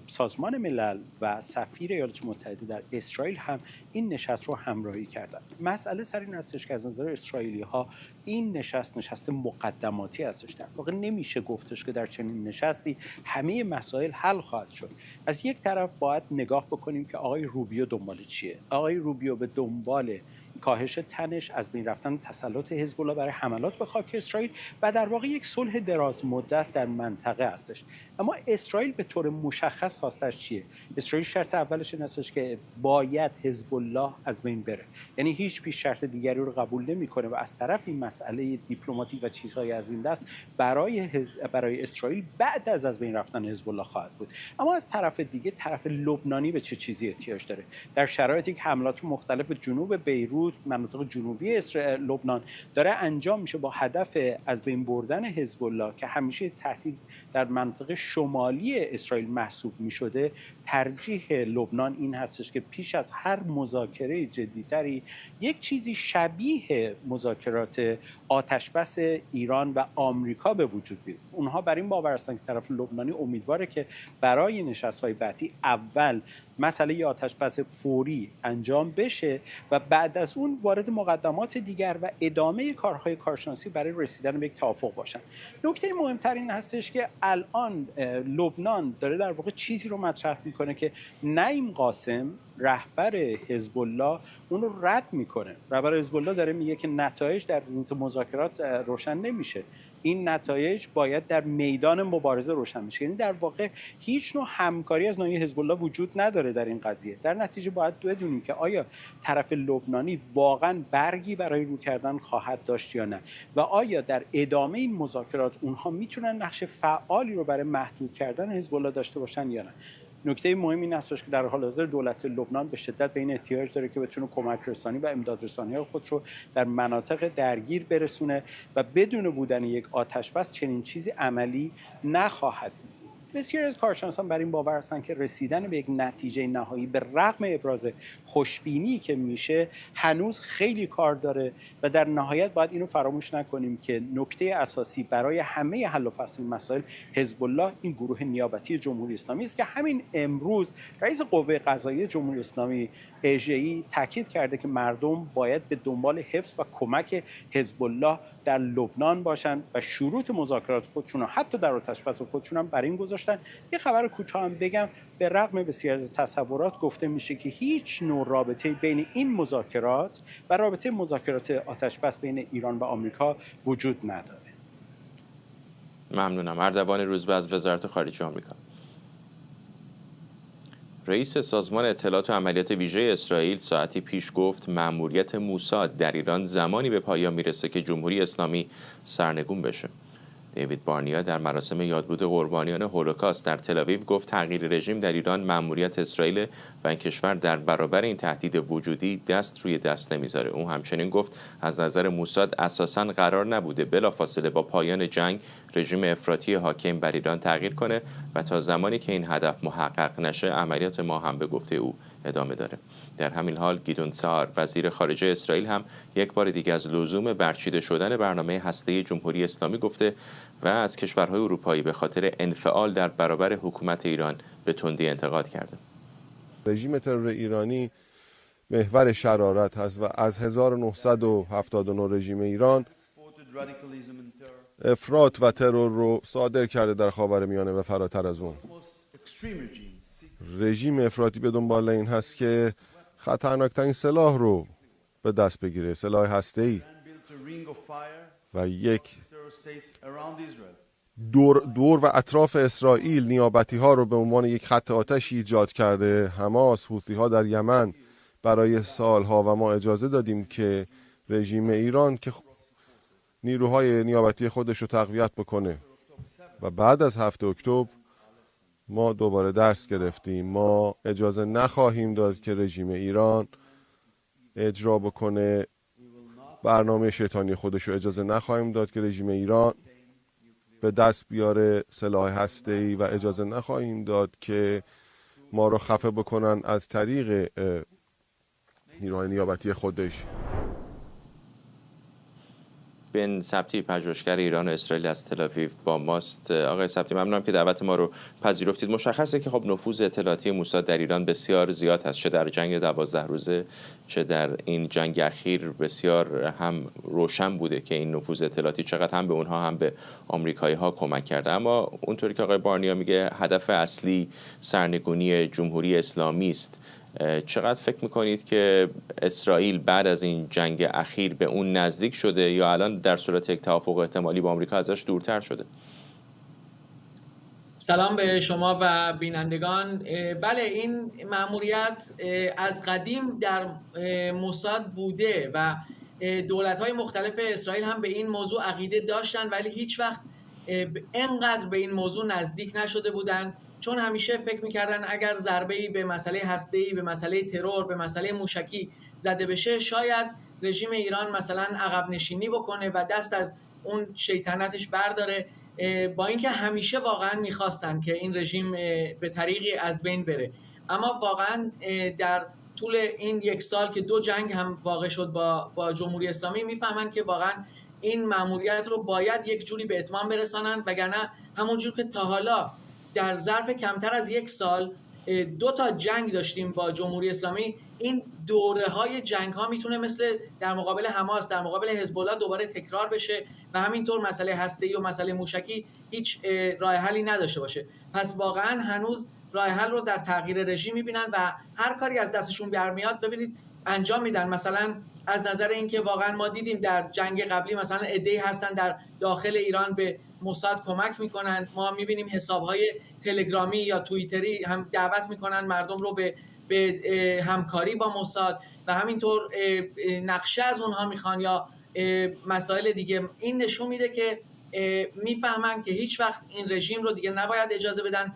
سازمان ملل و سفیر ایالات متحده در اسرائیل هم این نشست رو همراهی کردن. مسئله سر این هستش که از نظر اسرائیلی ها این نشست مقدماتی هستش. در واقع نمیشه گفتش که در چنین نشستی همه مسائل حل خواهد شد. از یک طرف باید نگاه بکنیم که آقای روبیو دنبال چیه. آقای روبیو به دنبال کاهش تنش، از بین رفتن تسلط حزب الله برای حملات به خاک اسرائیل و در واقع یک صلح دراز مدت در منطقه هستش. اما اسرائیل به طور مشخص خواستش چیه؟ اسرائیل شرط اولش این هستش که باید حزب الله از بین بره، یعنی هیچ پیش شرط دیگری رو قبول نمیکنه و از طرف این مسئله دیپلماتیک و چیزهای از این دست برای اسرائیل بعد از بین رفتن حزب الله خواهد بود. اما از طرف دیگه طرف لبنانی به چه چیزی احتیاج داره؟ در شرایطی که حملات مختلف جنوب بیروت، مناطق جنوبی لبنان داره انجام میشه با هدف از بین بردن حزب الله که همیشه تهدید در منطقه شمالی اسرائیل محسوب میشده، ترجیح لبنان این هستش که پیش از هر مذاکره جدیتری یک چیزی شبیه مذاکرات آتشبس ایران و آمریکا به وجود بیاد. اونها بر این باور هستند که طرف لبنانی امیدواره که برای نشست‌های بعدی اول مسئله آتشبس فوری انجام بشه و بعد از اون وارد مقدمات دیگر و ادامه کارهای کارشناسی برای رسیدن به یک توافق باشن. نکته مهمتر این هستش که الان لبنان داره در واقع چیزی رو مطرح میکنه که نعیم قاسم رهبر حزب الله اون رو رد میکنه. رهبر حزب الله داره میگه که نتایج در مذاکرات روشن نمیشه. این نتایج باید در میدان مبارزه روشن بشه. یعنی در واقع هیچ نوع همکاری از ناحیه حزب الله وجود نداره در این قضیه. در نتیجه باید بدونیم که آیا طرف لبنانی واقعا برگی برای رو کردن خواهد داشت یا نه و آیا در ادامه این مذاکرات اونها میتونن نقش فعالی رو برای محدود کردن حزب الله داشته باشن یا نه. نکته مهم این هستش که در حال حاضر دولت لبنان به شدت به این احتیاج داره که بتونه کمک رسانی و امداد رسانی خودش رو در مناطق درگیر برسونه و بدون بودن یک آتش بس چنین چیزی عملی نخواهد بود. بسیاری از کارشناسان بر این باور هستند که رسیدن به یک نتیجه نهایی به رغم ابراز خوشبینی که میشه هنوز خیلی کار داره و در نهایت باید اینو فراموش نکنیم که نکته اساسی برای همه حل و فصل این مسائل حزب الله این گروه نیابتی جمهوری اسلامی است که همین امروز رئیس قوه قضاییه جمهوری اسلامی AGI تاکید کرده که مردم باید به دنبال حفظ و کمک حزب الله در لبنان باشند و شروط مذاکرات خودشون حتی در آتش‌بس خودشون هم بر این گذاشتن. یه خبر کوتاه هم بگم، به رغم بسیاری از تصورات گفته میشه که هیچ نوع رابطه بین این مذاکرات و رابطه مذاکرات آتش‌بس بین ایران و آمریکا وجود نداره. ممنونم. اردوان روزبه از وزارت خارجه آمریکا. رئیس سازمان اطلاعات و عملیات ویژه اسرائیل ساعتی پیش گفت مأموریت موساد در ایران زمانی به پایان میرسه که جمهوری اسلامی سرنگون بشه. دیوید بارنیا در مراسم یادبود قربانیان هولوکاست در تل‌آویو گفت تغییر رژیم در ایران مأموریت اسرائیل و این کشور در برابر این تهدید وجودی دست روی دست نمیذاره. او همچنین گفت از نظر موساد اساساً قرار نبوده بلافاصله با پایان جنگ رژیم افراطی حاکم بر ایران تغییر کنه و تا زمانی که این هدف محقق نشه عملیات ما هم به گفته او ادامه داره. در همین حال گیدون سار وزیر خارجه اسرائیل هم یک بار دیگه از لزوم برچیده شدن برنامه هسته‌ای جمهوری اسلامی گفته و از کشورهای اروپایی به خاطر انفعال در برابر حکومت ایران به تندی انتقاد کرده. رژیم ترور ایرانی محور شرارت هست و از 1979 رژیم ایران افراط و ترور رو صادر کرده در خاورمیانه و فراتر از اون. رژیم افراطی به دنبال این هست که خطرناکترین سلاح رو به دست بگیره، سلاح هسته‌ای، و یک دور و اطراف اسرائیل نیابتی ها رو به عنوان یک خط آتشی ایجاد کرده. حماس، حوثی ها در یمن برای سالها و ما اجازه دادیم که رژیم ایران که نیروهای نیابتی خودش رو تقویت بکنه و بعد از 7 اکتبر ما دوباره درس گرفتیم. ما اجازه نخواهیم داد که رژیم ایران اجرا بکنه برنامه شیطانی خودش رو، اجازه نخواهیم داد که رژیم ایران به دست بیاره سلاح هسته‌ای و اجازه نخواهیم داد که ما رو خفه بکنن از طریق نیروهای نیابتی خودش. بن سبتی پژوهشگر ایران و اسرائیل از تل‌آویو با ماست. آقای سبتی ممنونم که دعوت ما رو پذیرفتید. مشخصه که خب نفوذ اطلاعاتی موساد در ایران بسیار زیاد هست، چه در جنگ 12 روزه چه در این جنگ اخیر بسیار هم روشن بوده که این نفوذ اطلاعاتی چقدر هم به اونها هم به آمریکایی ها کمک کرده. اما اونطوری که آقای بارنیا میگه هدف اصلی سرنگونی جمهوری اسلامی است. چقدر فکر میکنید که اسرائیل بعد از این جنگ اخیر به اون نزدیک شده یا الان در صورت یک توافق احتمالی با آمریکا ازش دورتر شده؟ سلام به شما و بینندگان. بله، این مأموریت از قدیم در موساد بوده و دولت‌های مختلف اسرائیل هم به این موضوع عقیده داشتن، ولی هیچ وقت اینقدر به این موضوع نزدیک نشده بودن، چون همیشه فکر می‌کردن اگر ضربه‌ای به مسئله هسته‌ای، به مسئله ترور، به مسئله موشکی زده بشه، شاید رژیم ایران مثلا عقب نشینی بکنه و دست از اون شیطنتش برداره، با اینکه همیشه واقعا می‌خواستن که این رژیم به طریقی از بین بره. اما واقعا در طول این 1 سال که 2 جنگ هم واقع شد با جمهوری اسلامی، میفهمن که واقعا این مأموریت رو باید یک جوری به اتمام برسانن، وگرنه همونجور که تا حالا در ظرف کمتر از 1 سال 2 تا جنگ داشتیم با جمهوری اسلامی، این دوره‌های جنگ‌ها میتونه مثل در مقابل حماس، در مقابل حزب الله دوباره تکرار بشه و همینطور مسئله هسته‌ای و مسئله موشکی هیچ راه حلی نداشته باشه. پس واقعا هنوز راه حل رو در تغییر رژیم می‌بینن و هر کاری از دستشون برمیاد. ببینید انجام میدن. مثلا از نظر اینکه واقعا ما دیدیم در جنگ قبلی مثلا عده‌ای هستن در داخل ایران به موساد کمک میکنن، ما میبینیم حسابهای تلگرامی یا توییتری هم دعوت میکنن مردم رو به همکاری با موساد و همینطور نقشه از اونها میخوان یا مسائل دیگه. این نشون میده که میفهمن که هیچ وقت این رژیم رو دیگه نباید اجازه بدن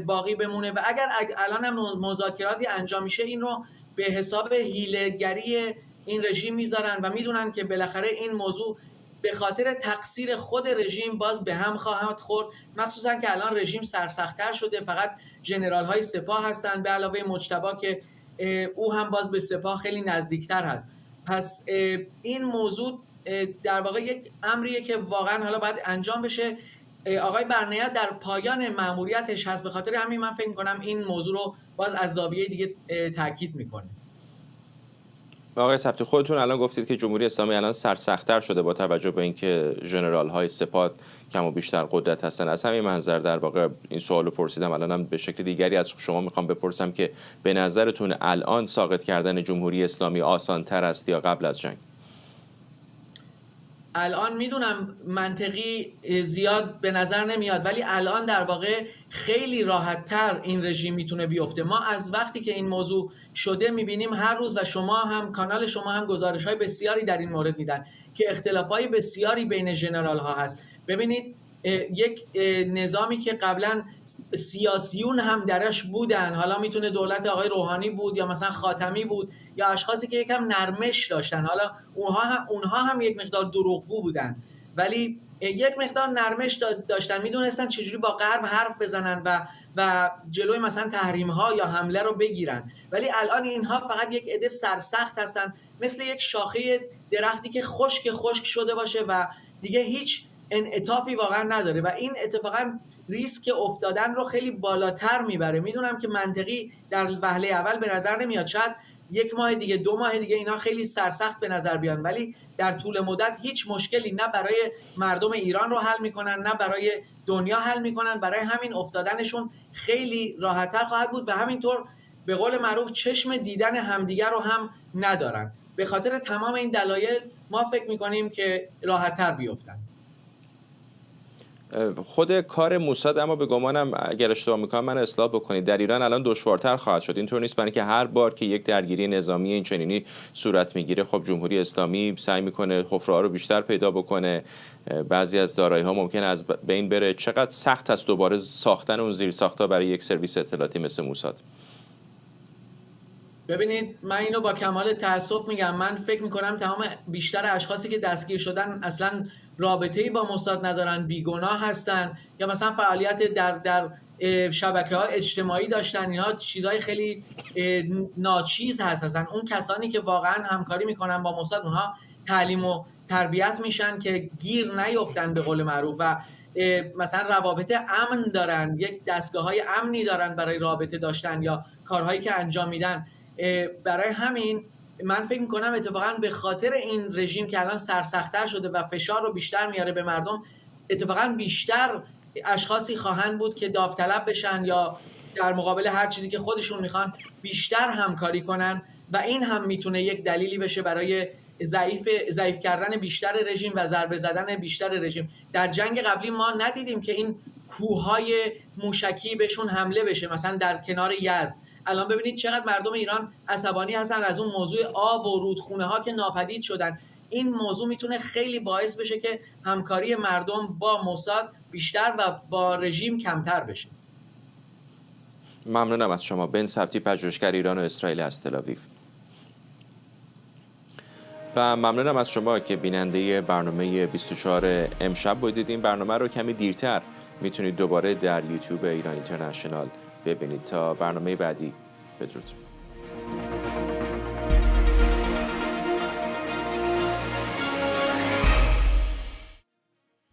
باقی بمونه و اگر الان هم مذاکراتی انجام میشه این رو به حساب حیله‌گری این رژیم میذارن و میدونن که بالاخره این موضوع به خاطر تقصیر خود رژیم باز به هم خواهد خورد، مخصوصا که الان رژیم سرسخت‌تر شده، فقط ژنرال های سپاه هستن به علاوه مجتبی که او هم باز به سپاه خیلی نزدیکتر هست. پس این موضوع در واقع یک امریه که واقعا حالا باید انجام بشه. آقای برنیت در پایان مأموریتش هست، به خاطر همین من فکر می‌کنم این موضوع رو باز از زاویه دیگه تاکید میکنه. آقای ثبتی، خودتون الان گفتید که جمهوری اسلامی الان سرسخت‌تر شده با توجه به اینکه ژنرال‌های سپاه کم و بیشتر قدرت هستن. از همین منظر در واقع این سوالو پرسیدم. الانم به شکل دیگری از شما میخوام بپرسم که به نظرتون الان ساقط کردن جمهوری اسلامی آسان‌تر است یا قبل از جنگ؟ الان میدونم منطقی زیاد به نظر نمیاد، ولی الان در واقع خیلی راحت‌تر این رژیم میتونه بیفته. ما از وقتی که این موضوع شده میبینیم هر روز و شما هم کانال شما هم گزارش‌های بسیاری در این مورد میدن که اختلاف‌های بسیاری بین ژنرال‌ها هست. ببینید یک نظامی که قبلا سیاسیون هم درش بودن، حالا میتونه دولت آقای روحانی بود یا مثلا خاتمی بود یا اشخاصی که یکم نرمش داشتن، حالا اونها هم یک مقدار دروغگو بودن ولی یک مقدار نرمش داشتن، میدونستن چجوری با غرب حرف بزنن و جلوی مثلا تحریم ها یا حمله رو بگیرن. ولی الان اینها فقط یک عده سرسخت هستن، مثل یک شاخه درختی که خشک شده باشه و دیگه هیچ انعطافی واقعا نداره و این اتفاقا ریسک افتادن رو خیلی بالاتر میبره. میدونم که منطقی در وهله اول به نظر نمیاد، شاید یک ماه دیگه 2 ماه دیگه اینا خیلی سرسخت به نظر بیان، ولی در طول مدت هیچ مشکلی نه برای مردم ایران رو حل میکنن نه برای دنیا حل میکنن، برای همین افتادنشون خیلی راحت‌تر خواهد بود و همینطور به قول معروف چشم دیدن همدیگر رو هم ندارن. به خاطر تمام این دلایل ما فکر میکنیم که راحت‌تر بیفتن. خود کار موساد اما به گمانم اگر اشتباه میکنم من اصلاح بکنید در ایران الان دشوارتر خواهد شد. اینطور نیست؟ برای که هر بار که یک درگیری نظامی این چنینی صورت میگیره خب جمهوری اسلامی سعی میکنه حفره‌ها رو بیشتر پیدا بکنه، بعضی از دارایی‌ها ممکنه از بین بره. چقدر سخت است دوباره ساختن اون زیرساخت‌ها برای یک سرویس اطلاعاتی مثل موساد؟ ببینید من اینو با کمال تأسف میگم، من فکر میکنم تمام بیشتر اشخاصی که دستگیر شدن اصلا رابطه‌ای با موساد ندارن، بیگناه هستن یا مثلا فعالیت در شبکه‌های اجتماعی داشتن، اینها چیزهای خیلی ناچیز هست. اصلا اون کسانی که واقعا همکاری میکنن با موساد اونها تعلیم و تربیت میشن که گیر نیفتن به قول معروف و مثلا روابط امن دارن، یک دستگاه‌های امنی دارن برای رابطه داشتن یا کارهایی که انجام میدن. برای همین من فکر میکنم اتفاقا به خاطر این رژیم که الان سرسخت‌تر شده و فشار رو بیشتر میاره به مردم، اتفاقا بیشتر اشخاصی خواهند بود که داوطلب بشن یا در مقابل هر چیزی که خودشون میخوان بیشتر همکاری کنن و این هم میتونه یک دلیلی بشه برای ضعیف کردن بیشتر رژیم و ضربه زدن بیشتر رژیم. در جنگ قبلی ما ندیدیم که این کوههای موشکی بهشون حمله بشه مثلا در کنار یزد. الان ببینید چقدر مردم ایران عصبانی هستن از اون موضوع آب و رودخونه ها که ناپدید شدن. این موضوع میتونه خیلی باعث بشه که همکاری مردم با موساد بیشتر و با رژیم کمتر بشه. ممنونم از شما. بن ثبتی، پژوهشگر ایران و اسرائیل از تل‌آویو. و ممنونم از شما که بیننده برنامه 24 امشب بودید. این برنامه رو کمی دیرتر میتونید دوباره در یوتیوب ایران اینترنشنال ببینید. تا برنامه بعدی، بدرود.